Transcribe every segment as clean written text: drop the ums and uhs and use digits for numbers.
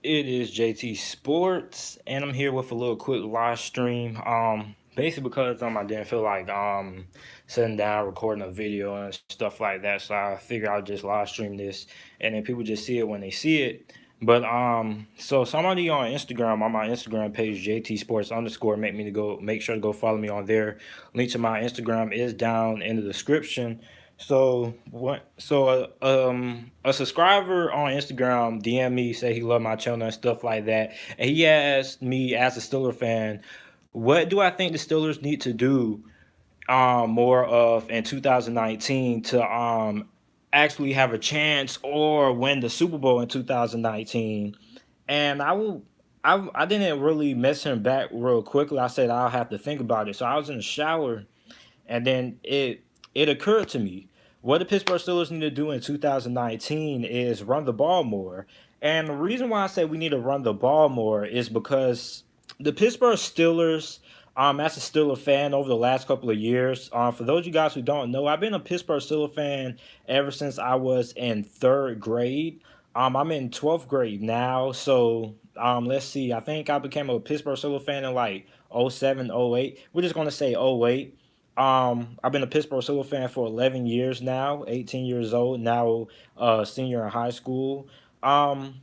It is JT Sports, and I'm here with a little quick live stream. Basically because I didn't feel like sitting down recording a video and stuff like that, so I figured I'll just live stream this, and then people just see it when they see it. But so somebody on Instagram on my Instagram page JT Sports underscore make sure to go follow me on there. Link to my Instagram is down in the description. So what? So a subscriber on Instagram DM me, say he loved my channel and stuff like that, and he asked me as a Steeler fan, what do I think the Steelers need to do more of in 2019 to actually have a chance or win the Super Bowl in 2019? And I didn't really mess him back real quickly. I said I'll have to think about it. So I was in the shower and then it occurred to me what the Pittsburgh Steelers need to do in 2019 is run the ball more. And the reason why I say we need to run the ball more is because the Pittsburgh Steelers, as a Steelers fan over the last couple of years, for those of you guys who don't know, I've been a Pittsburgh Steelers fan ever since I was in third grade. I'm in 12th grade now, so let's see. I think I became a Pittsburgh Steelers fan in like '07, '08. We're just gonna say '08. I've been a Pittsburgh Steelers fan for 11 years now, 18 years old, now senior in high school. Um,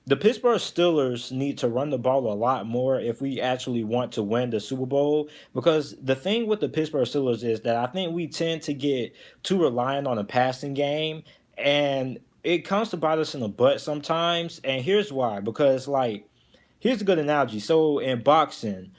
the Pittsburgh Steelers need to run the ball a lot more if we actually want to win the Super Bowl. Because the thing with the Pittsburgh Steelers is that I think we tend to get too reliant on the passing game, and it comes to bite us in the butt sometimes. And here's why: because here's a good analogy. So in boxing,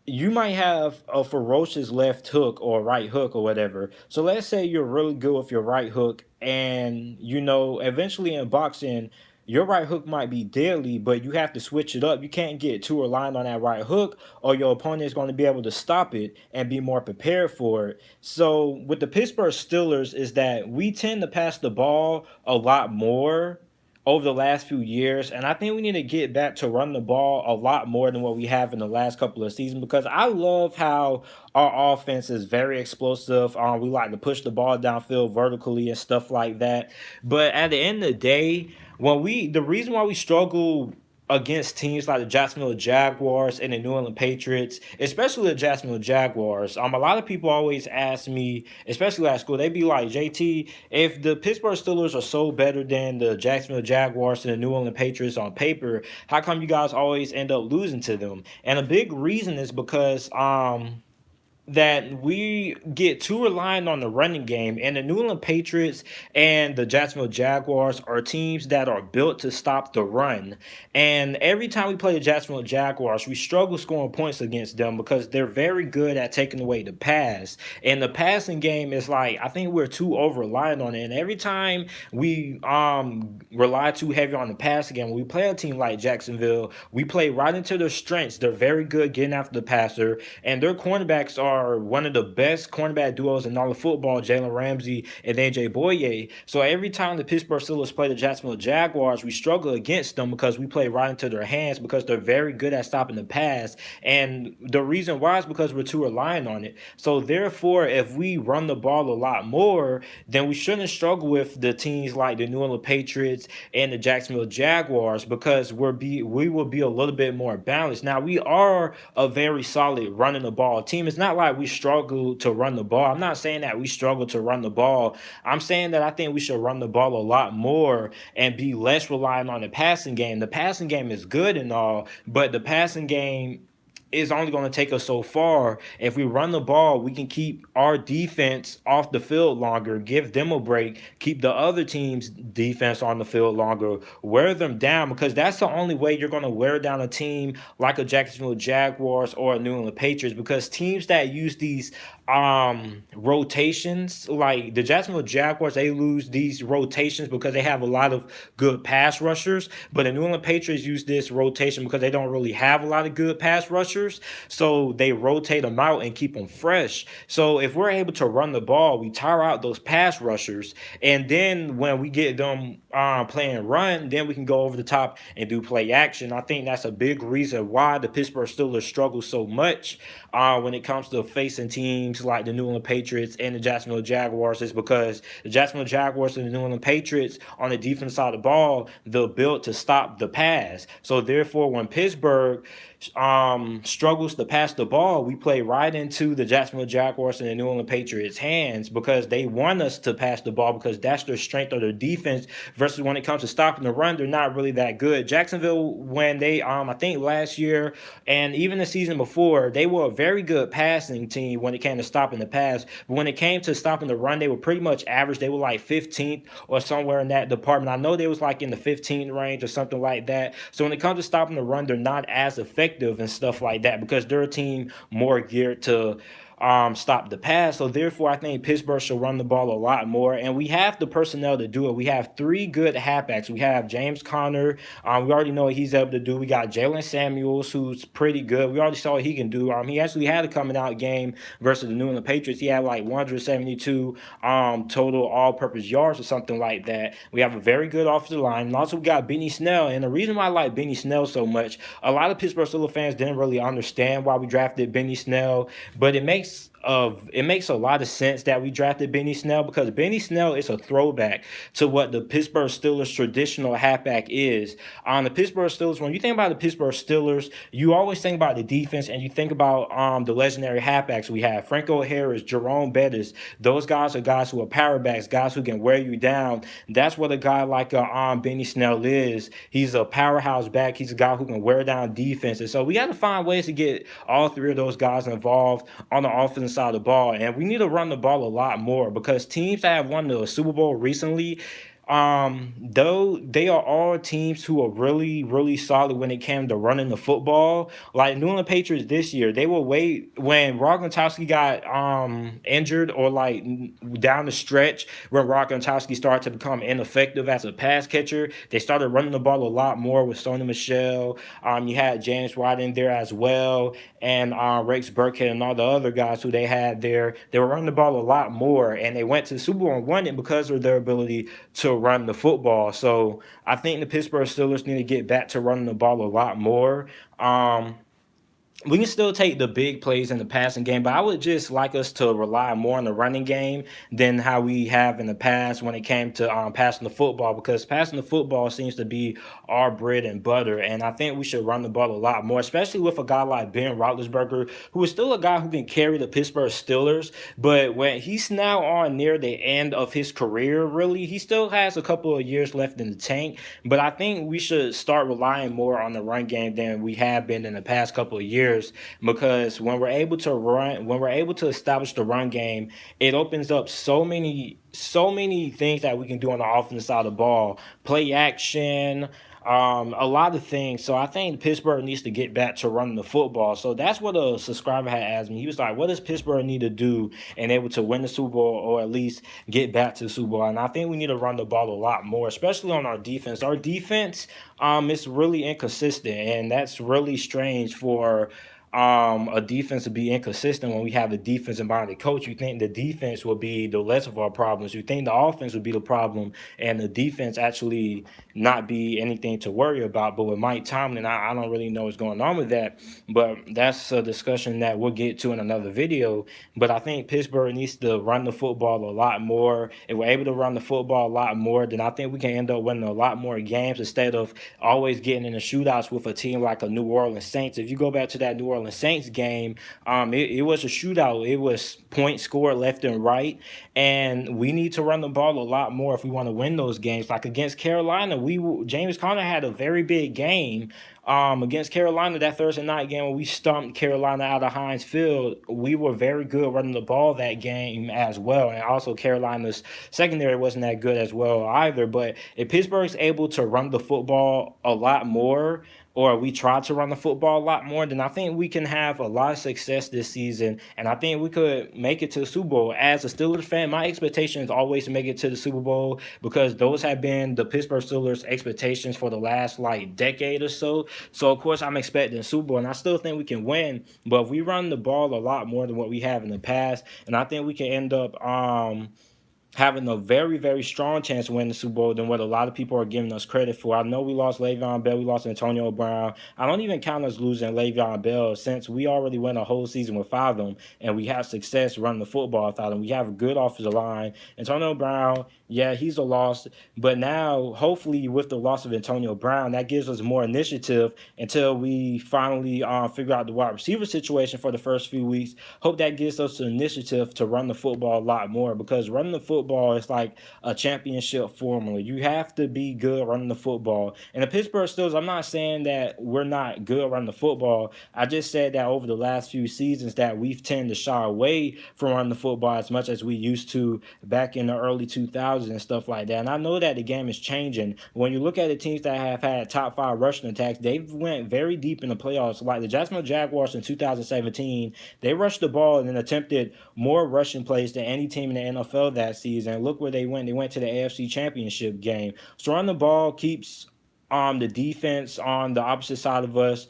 you might have a ferocious left hook or right hook or whatever. So let's say you're really good with your right hook, and eventually in boxing, your right hook might be deadly, but you have to switch it up. You can't get too reliant on that right hook, or your opponent is going to be able to stop it and be more prepared for it. So with the Pittsburgh Steelers, is that we tend to pass the ball a lot more over the last few years, and I think we need to get back to run the ball a lot more than what we have in the last couple of seasons because I love how our offense is very explosive. We like to push the ball downfield vertically and stuff like that. But at the end of the day, the reason why we struggle against teams like the Jacksonville Jaguars and the New England Patriots, especially the Jacksonville Jaguars. A lot of people always ask me, especially at school, they be like, JT, if the Pittsburgh Steelers are so better than the Jacksonville Jaguars and the New England Patriots on paper, how come you guys always end up losing to them? And a big reason is because that we get too reliant on the running game. And the New England Patriots and the Jacksonville Jaguars are teams that are built to stop the run. And every time we play the Jacksonville Jaguars, we struggle scoring points against them because they're very good at taking away the pass. And the passing game is like, I think we're too over reliant on it. And every time we rely too heavy on the passing game, when we play a team like Jacksonville, we play right into their strengths. They're very good getting after the passer, and their cornerbacks are one of the best cornerback duos in all of football, Jalen Ramsey and AJ Boye. So every time the Pittsburgh Steelers play the Jacksonville Jaguars, we struggle against them because we play right into their hands because they're very good at stopping the pass. And the reason why is because we're too reliant on it. So therefore, if we run the ball a lot more, then we shouldn't struggle with the teams like the New England Patriots and the Jacksonville Jaguars because we will be a little bit more balanced. Now we are a very solid running the ball team. It's not like we struggle to run the ball. I'm not saying that we struggle to run the ball. I'm saying that I think we should run the ball a lot more and be less reliant on the passing game. The passing game is good and all, but the passing game is only going to take us so far. If we run the ball, we can keep our defense off the field longer, give them a break, keep the other team's defense on the field longer, wear them down, because that's the only way you're going to wear down a team like a Jacksonville Jaguars or a New England Patriots, because teams that use these rotations like the Jacksonville Jaguars, they lose these rotations because they have a lot of good pass rushers, but the New England Patriots use this rotation because they don't really have a lot of good pass rushers, rushers, so they rotate them out and keep them fresh. So if we're able to run the ball, we tire out those pass rushers, and then when we get them playing run, then we can go over the top and do play action. I think that's a big reason why the Pittsburgh Steelers struggle so much when it comes to facing teams like the New England Patriots and the Jacksonville Jaguars, is because the Jacksonville Jaguars and the New England Patriots on the defense side of the ball, they're built to stop the pass. So therefore, when Pittsburgh struggles to pass the ball, we play right into the Jacksonville Jaguars and the New England Patriots hands, because they want us to pass the ball because that's their strength of their defense, versus when it comes to stopping the run, they're not really that good. Jacksonville, when they I think last year and even the season before, they were a very good passing team when it came to stopping the pass, but when it came to stopping the run, they were pretty much average. They were like 15th or somewhere in that department. I know they was like in the 15th range or something like that. So when it comes to stopping the run, they're not as effective and stuff like that, because they're a team more geared to stop the pass. So therefore, I think Pittsburgh should run the ball a lot more, and we have the personnel to do it. We have three good halfbacks. We have James Conner. We already know what he's able to do. We got Jaylen Samuels, who's pretty good. We already saw what he can do. He actually had a coming out game versus the New England Patriots. He had like 172 total all-purpose yards or something like that. We have a very good offensive line, and also we got Benny Snell. And the reason why I like Benny Snell so much, a lot of Pittsburgh Steelers fans didn't really understand why we drafted Benny Snell, but it makes a lot of sense that we drafted Benny Snell, because Benny Snell is a throwback to what the Pittsburgh Steelers traditional halfback is. On the Pittsburgh Steelers, when you think about the Pittsburgh Steelers, you always think about the defense, and you think about the legendary halfbacks we have. Franco Harris, Jerome Bettis. Those guys are guys who are power backs, guys who can wear you down. That's what a guy like Benny Snell is. He's a powerhouse back. He's a guy who can wear down defenses. So we got to find ways to get all three of those guys involved on the offensive side of the ball, and we need to run the ball a lot more, because teams that have won the Super Bowl recently, though they are all teams who are really, really solid when it came to running the football. Like New England Patriots this year, they will wait when Gronkowski got injured, or like down the stretch when Gronkowski started to become ineffective as a pass catcher. They started running the ball a lot more with Sony Michel. You had James White in there as well, and Rex Burkhead and all the other guys who they had there. They were running the ball a lot more, and they went to the Super Bowl and won it because of their ability to run the football. So I think the Pittsburgh Steelers need to get back to running the ball a lot more. We can still take the big plays in the passing game, but I would just like us to rely more on the running game than how we have in the past when it came to passing the football, because passing the football seems to be our bread and butter, and I think we should run the ball a lot more, especially with a guy like Ben Roethlisberger, who is still a guy who can carry the Pittsburgh Steelers, but when he's now on near the end of his career, really, he still has a couple of years left in the tank, but I think we should start relying more on the run game than we have been in the past couple of years, because when we're able to establish the run game, it opens up so many things that we can do on the offensive side of the ball, play action, a lot of things. So I think Pittsburgh needs to get back to running the football. So that's what a subscriber had asked me. He was like, what does Pittsburgh need to do and able to win the Super Bowl, or at least get back to the Super Bowl? And I think we need to run the ball a lot more, especially on our defense. Our defense is really inconsistent, and that's really strange for a defense to be inconsistent when we have a defensive-minded coach. You think the defense will be the less of our problems. You think the offense would be the problem, and the defense actually not be anything to worry about. But with Mike Tomlin, I don't really know what's going on with that. But that's a discussion that we'll get to in another video. But I think Pittsburgh needs to run the football a lot more. If we're able to run the football a lot more, then I think we can end up winning a lot more games, instead of always getting in the shootouts with a team like a New Orleans Saints. If you go back to that New Orleans Saints game, it was a shootout. It was points scored left and right, and we need to run the ball a lot more if we want to win those games. Like against Carolina, James Conner had a very big game against Carolina, that Thursday night game when we stumped Carolina out of Heinz Field. We were very good running the ball that game as well, and also Carolina's secondary wasn't that good as well either. But if Pittsburgh's able to run the football a lot more, or we try to run the football a lot more, then I think we can have a lot of success this season. And I think we could make it to the Super Bowl. As a Steelers fan, my expectation is always to make it to the Super Bowl because those have been the Pittsburgh Steelers' expectations for the last like decade or so. So of course I'm expecting the Super Bowl, and I still think we can win. But if we run the ball a lot more than what we have in the past, and I think we can end up having a very, very strong chance to win the Super Bowl than what a lot of people are giving us credit for. I know we lost Le'Veon Bell, we lost Antonio Brown. I don't even count us losing Le'Veon Bell since we already went a whole season without him, and we have success running the football without him. We have a good offensive line. Antonio Brown, yeah, he's a loss, but now hopefully with the loss of Antonio Brown, that gives us more initiative until we finally figure out the wide receiver situation for the first few weeks. Hope that gives us the initiative to run the football a lot more, because running the football is like a championship formula. You have to be good running the football. And the Pittsburgh Steelers, I'm not saying that we're not good running the football. I just said that over the last few seasons that we've tended to shy away from running the football as much as we used to back in the early 2000s and stuff like that. And I know that the game is changing. When you look at the teams that have had top 5 rushing attacks, they've went very deep in the playoffs. Like the Jacksonville Jaguars in 2017, they rushed the ball and then attempted more rushing plays than any team in the NFL that season. Look where they went. They went to the AFC Championship game. So running the ball keeps the defense on the opposite side of us,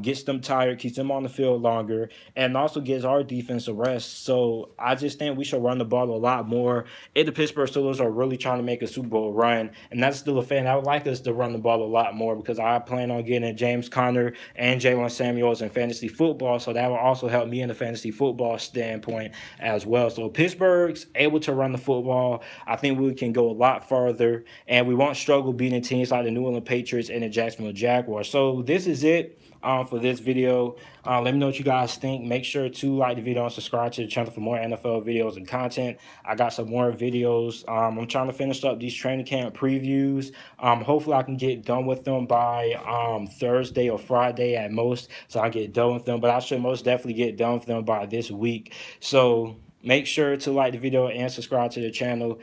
gets them tired, keeps them on the field longer, and also gives our defense a rest. So I just think we should run the ball a lot more if the Pittsburgh Steelers are really trying to make a Super Bowl run. And that's still a fan. I would like us to run the ball a lot more because I plan on getting James Conner and Jaylen Samuels in fantasy football. So that will also help me in the fantasy football standpoint as well. So Pittsburgh's able to run the football. I think we can go a lot farther, and we won't struggle beating teams like the New England Patriots and the Jacksonville Jaguars. So this is it for this video. Let me know what you guys think. Make sure to like the video and subscribe to the channel for more NFL videos and content. I got some more videos. I'm trying to finish up these training camp previews. Hopefully I can get done with them by Thursday or Friday at most, so I get done with them. But I should most definitely get done with them by this week. So make sure to like the video and subscribe to the channel.